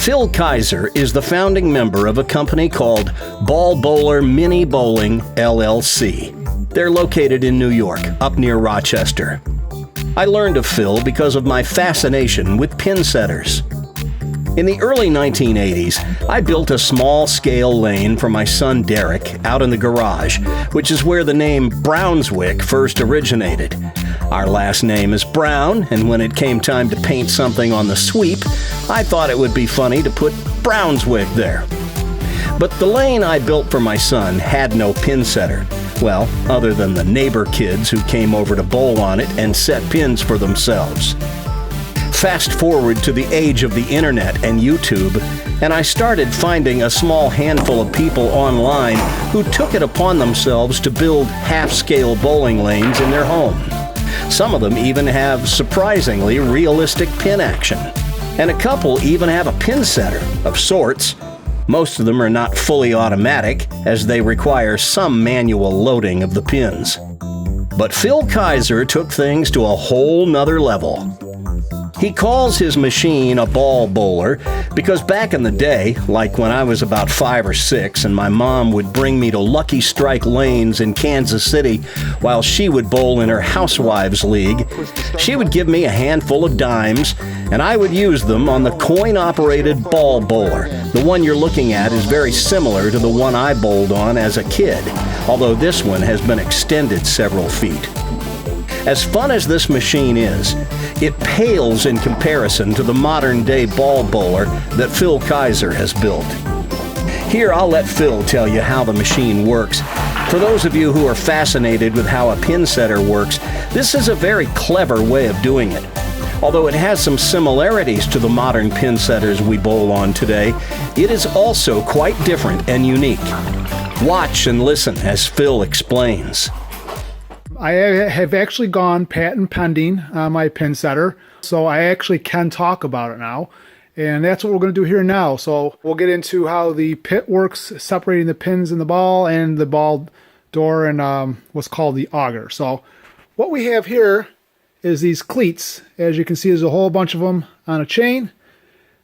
Phil Kaiser is the founding member of a company called Ball Bowler Mini Bowling, LLC. They're located in New York, up near Rochester. I learned of Phil because of my fascination with pin setters. In the early 1980s, I built a small-scale lane for my son Derek out in the garage, which is where the name Brownswick first originated. Our last name is Brown, and when it came time to paint something on the sweep, I thought it would be funny to put Brownswick there. But the lane I built for my son had no pin setter. Well, other than the neighbor kids who came over to bowl on it and set pins for themselves. Fast forward to the age of the internet and YouTube, and I started finding a small handful of people online who took it upon themselves to build half-scale bowling lanes in their home. Some of them even have surprisingly realistic pin action. And a couple even have a pin setter of sorts. Most of them are not fully automatic, as they require some manual loading of the pins. But Phil Kaiser took things to a whole nother level. He calls his machine a ball bowler because back in the day, like when I was about 5 or 6 and my mom would bring me to Lucky Strike lanes in Kansas City while she would bowl in her Housewives League, she would give me a handful of dimes and I would use them on the coin-operated ball bowler. The one you're looking at is very similar to the one I bowled on as a kid, although this one has been extended several feet. As fun as this machine is, it pales in comparison to the modern-day ball bowler that Phil Kaiser has built. Here, I'll let Phil tell you how the machine works. For those of you who are fascinated with how a pin setter works, this is a very clever way of doing it. Although it has some similarities to the modern pin setters we bowl on today, it is also quite different and unique. Watch and listen as Phil explains. I have actually gone patent pending on my pin setter, so I actually can talk about it now. And that's what we're going to do here now. So we'll get into how the pit works, separating the pins in the ball and the ball door and what's called the auger. So what we have here is these cleats. As you can see, there's a whole bunch of them on a chain.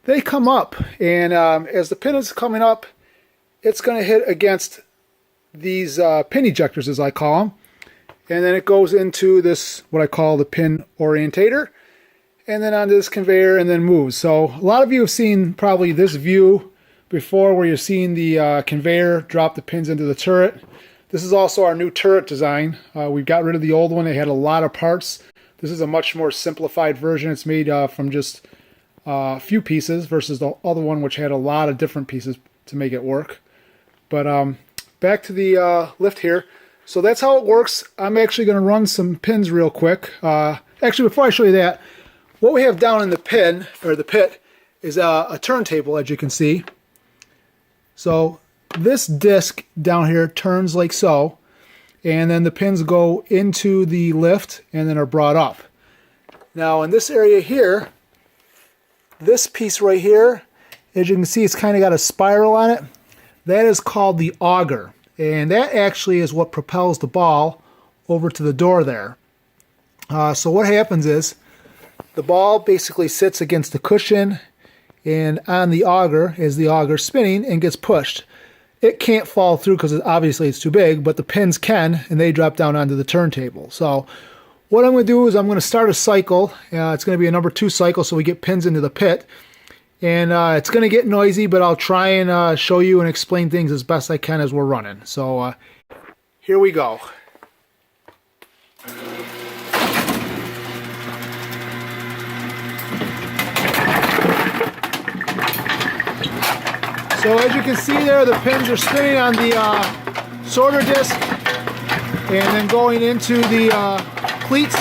They come up, and as the pin is coming up, it's going to hit against these pin ejectors, as I call them. And then it goes into this, what I call the pin orientator, and then onto this conveyor and then moves. So a lot of you have seen probably this view before where you're seeing the conveyor drop the pins into the turret. This is also our new turret design. We've got rid of the old one. It had a lot of parts. This is a much more simplified version. It's made from just a few pieces versus the other one which had a lot of different pieces to make it work. But back to the lift here. So that's how it works. I'm actually going to run some pins real quick. Actually, before I show you that, what we have down in the pin, or the pit, is a turntable, as you can see. So this disc down here turns like so, and then the pins go into the lift and then are brought up. Now in this area here, this piece right here, as you can see, it's kind of got a spiral on it. That is called the auger. And that actually is what propels the ball over to the door there. So what happens is the ball basically sits against the cushion and on the auger is the auger spinning and gets pushed. It can't fall through because obviously it's too big, but the pins can, and they drop down onto the turntable. So what I'm going to do is I'm going to start a cycle. It's going to be a number 2 cycle so we get pins into the pit. And it's going to get noisy, but I'll try and show you and explain things as best I can as we're running. So here we go. So as you can see there, the pins are spinning on the sorter disc and then going into the cleats.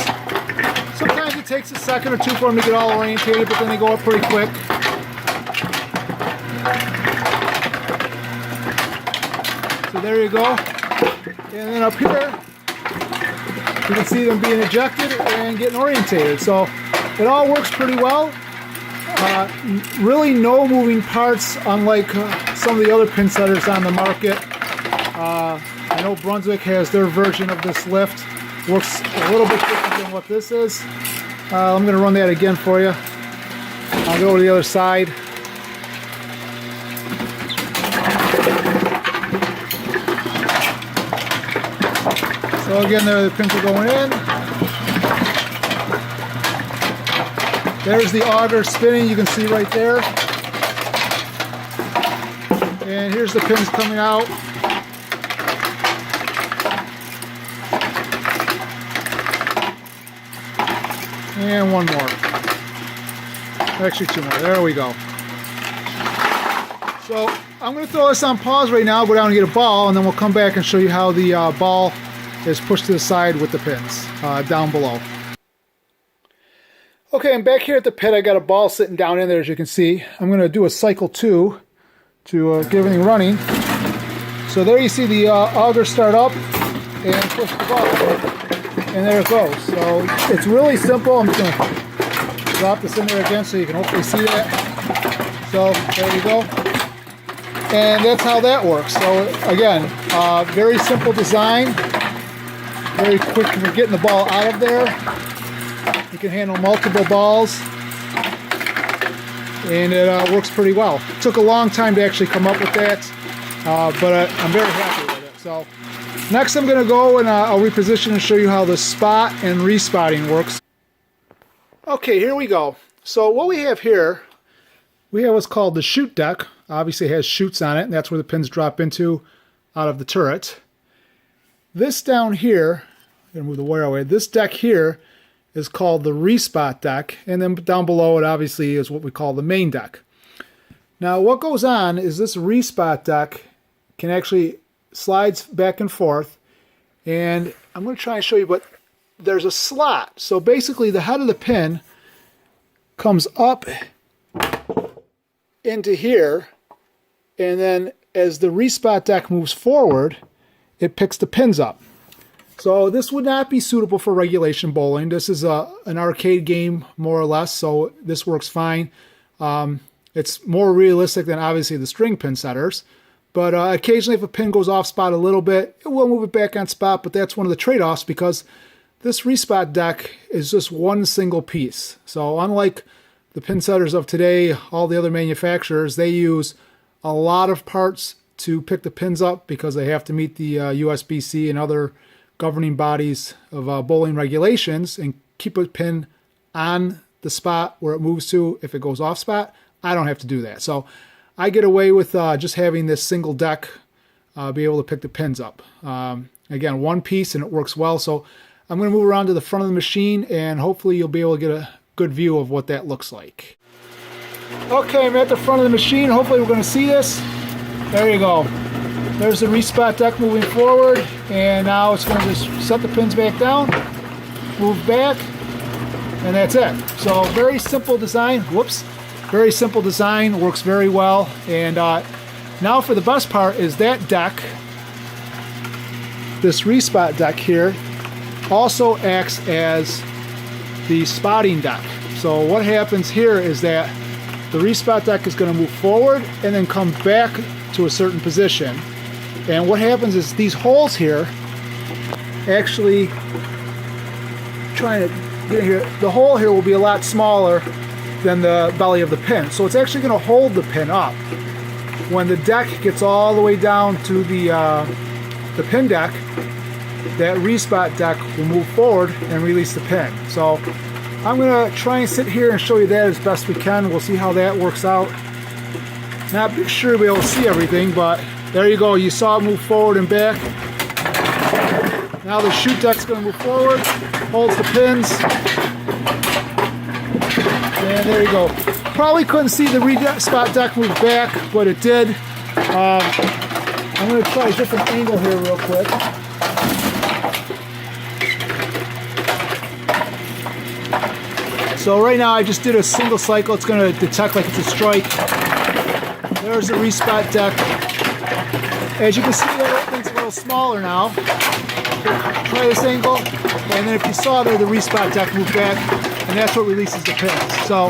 Sometimes it takes a second or 2 for them to get all orientated, but then they go up pretty quick. So there you go. And then up here, you can see them being ejected and getting orientated. So it all works pretty well. Really no moving parts, unlike some of the other pin setters on the market. I know Brunswick has their version of this lift. Works a little bit different than what this is. I'm going to run that again for you. I'll go to the other side. So again, there the pins are going in. There's the auger spinning, you can see right there. And here's the pins coming out. And one more. Actually, two more. There we go. So I'm going to throw this on pause right now, go down and get a ball, and then we'll come back and show you how the ball is pushed to the side with the pins down below. Okay, I'm back here at the pit. I got a ball sitting down in there, as you can see. I'm going to do a cycle 2 to get everything running. So there you see the auger start up and push the ball. And there it goes. So it's really simple. I'm just going to drop this in there again so you can hopefully see that. So there you go. And that's how that works. So again, very simple design. Very quick for getting the ball out of there. You can handle multiple balls. And it works pretty well. It took a long time to actually come up with that. But I'm very happy with it. So next I'm going to go and I'll reposition and show you how the spot and respotting works. Okay, here we go. So what we have here, we have what's called the chute deck. Obviously it has chutes on it, and that's where the pins drop into out of the turret. This down here, I'm going to move the wire away, this deck here is called the respot deck, and then down below it obviously is what we call the main deck. Now what goes on is this respot deck can actually slides back and forth, and I'm going to try and show you, but there's a slot. So basically the head of the pin comes up into here, and then as the respot deck moves forward, it picks the pins up. So this would not be suitable for regulation bowling. This is an arcade game, more or less, so this works fine. It's more realistic than obviously the string pin setters. But occasionally if a pin goes off spot a little bit, it will move it back on spot, but that's one of the trade-offs because this respot deck is just one single piece. So unlike the pin setters of today, all the other manufacturers, they use a lot of parts to pick the pins up because they have to meet the USB-C and other governing bodies of bowling regulations and keep a pin on the spot where it moves to. If it goes off spot, I don't have to do that. So I get away with just having this single deck be able to pick the pins up. Again, one piece and it works well. So I'm going to move around to the front of the machine and hopefully you'll be able to get a good view of what that looks like. Okay, I'm at the front of the machine. Hopefully we're going to see this. There you go. There's the respot deck moving forward, and now it's going to just set the pins back down, move back, and that's it. So very simple design. Whoops. Very simple design, works very well. And now for the best part is that deck, this respot deck here, also acts as the spotting deck. So what happens here is that the respot deck is going to move forward and then come back to a certain position. And what happens is these holes here actually, trying to get in here, the hole here will be a lot smaller than the belly of the pin. So it's actually going to hold the pin up. When the deck gets all the way down to the pin deck, that respot deck will move forward and release the pin. So I'm going to try and sit here and show you that as best we can. We'll see how that works out. Not sure we'll be able to see everything, but there you go. You saw it move forward and back. Now the chute deck's going to move forward, holds the pins, and there you go. Probably couldn't see the respot deck move back, but it did. I'm going to try a different angle here real quick. So right now I just did a single cycle. It's going to detect like it's a strike. There's the respot deck. As you can see, that opening's a little smaller now. Try this angle, and then if you saw there, the respot deck moved back, and that's what releases the pins. So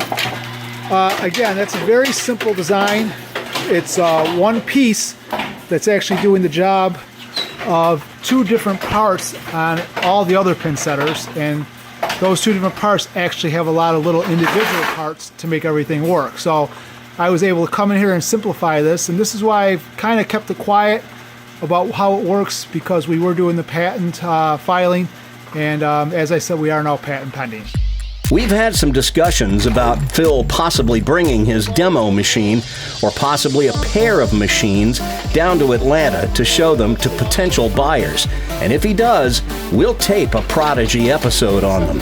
again, that's a very simple design. It's one piece that's actually doing the job of two different parts on all the other pin setters, and those two different parts actually have a lot of little individual parts to make everything work. So I was able to come in here and simplify this, and this is why I've kind of kept it quiet. about how it works because we were doing the patent filing, and as I said, we are now patent pending. We've had some discussions about Phil possibly bringing his demo machine or possibly a pair of machines down to Atlanta to show them to potential buyers. And if he does, we'll tape a Prodigy episode on them.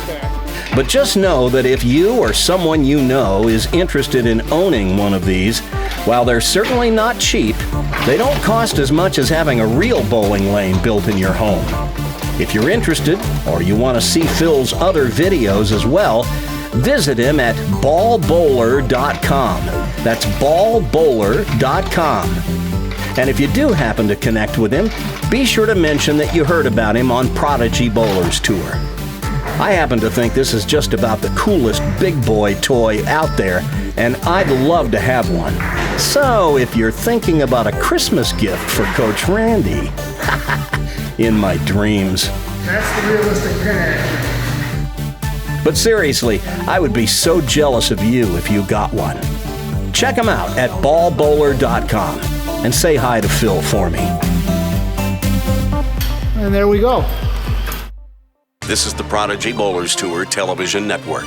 But just know that if you or someone you know is interested in owning one of these, while they're certainly not cheap, they don't cost as much as having a real bowling lane built in your home. If you're interested, or you want to see Phil's other videos as well, visit him at ballbowler.com. That's ballbowler.com. And if you do happen to connect with him, be sure to mention that you heard about him on Prodigy Bowlers Tour. I happen to think this is just about the coolest big boy toy out there, and I'd love to have one. So if you're thinking about a Christmas gift for Coach Randy, in my dreams. That's the realistic pin action. But seriously, I would be so jealous of you if you got one. Check him out at ballbowler.com and say hi to Phil for me. And there we go. This is the Prodigy Bowlers Tour Television Network.